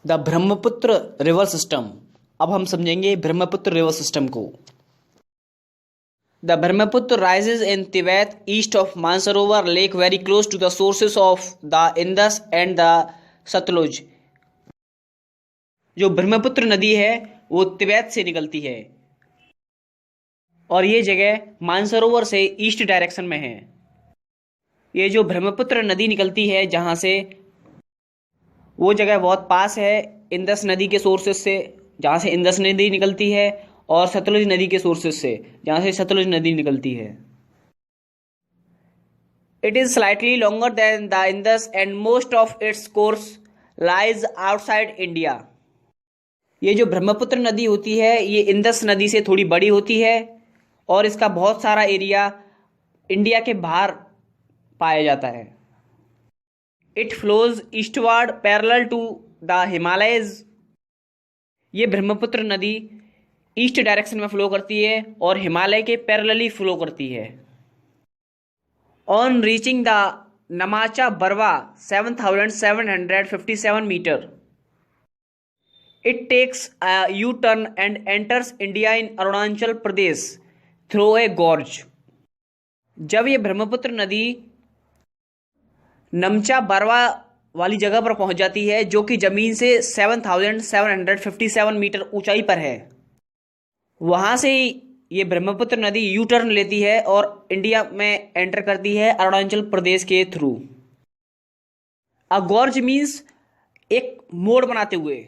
The Brahmaputra river system. अब हम समझेंगे ब्रह्मपुत्र रिवर सिस्टम को। The Brahmaputra rises in Tibet east of Mansarovar lake very close to the sources of the Indus and the Satluj। जो ब्रह्मपुत्र नदी है वो तिब्बत से निकलती है और ये जगह मानसरोवर से ईस्ट डायरेक्शन में है। ये जो ब्रह्मपुत्र नदी निकलती है जहाँ से, वो जगह बहुत पास है इंदस नदी के सोर्सेस से, जहाँ से इंदस नदी निकलती है, और सतलुज नदी के सोर्सेस से, जहाँ से सतलुज नदी निकलती है। It is slightly longer than the Indus and most of its course lies outside India. ये जो ब्रह्मपुत्र नदी होती है ये इंदस नदी से थोड़ी बड़ी होती है और इसका बहुत सारा एरिया इंडिया के बाहर पाया जाता है। It flows eastward parallel to the Himalayas. ये ब्रह्मपुत्र नदी ईस्ट डायरेक्शन में फ्लो करती है और हिमालय के पैरेलली फ्लो करती है। On reaching the Namcha Barwa 7757 metre, it takes a U turn and enters India in Arunachal Pradesh through a gorge. जब ये ब्रह्मपुत्र नदी नमचा बरवा वाली जगह पर पहुंच जाती है जो कि जमीन से 7757 मीटर ऊंचाई पर है, वहां से ये ब्रह्मपुत्र नदी यू टर्न लेती है और इंडिया में एंटर करती है अरुणाचल प्रदेश के थ्रू। अ गॉर्ज मीन्स एक मोड़ बनाते हुए।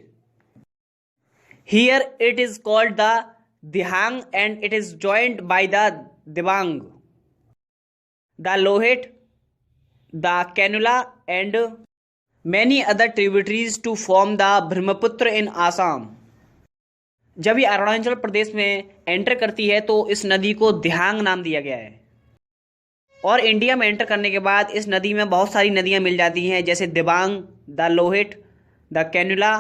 Here it is called the Dihang and it is joined by the Dibang, the Lohit, the कैनुला and many other tributaries to form the Brahmaputra in Assam. जब ये अरुणाचल प्रदेश में एंटर करती है तो इस नदी को दिहांग नाम दिया गया है और इंडिया में एंटर करने के बाद इस नदी में बहुत सारी नदियां मिल जाती हैं जैसे Dibang, the Lohit, the cannula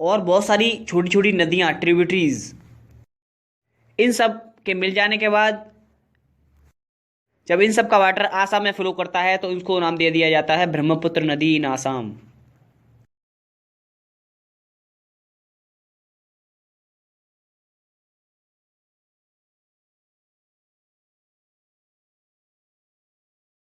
और बहुत सारी छोटी छोटी नदियां ट्रिब्यूटरीज। इन सब के मिल जाने के बाद जब इन सब का वाटर आसाम में फ्लो करता है तो इसको नाम दे दिया जाता है ब्रह्मपुत्र नदी इन आसाम।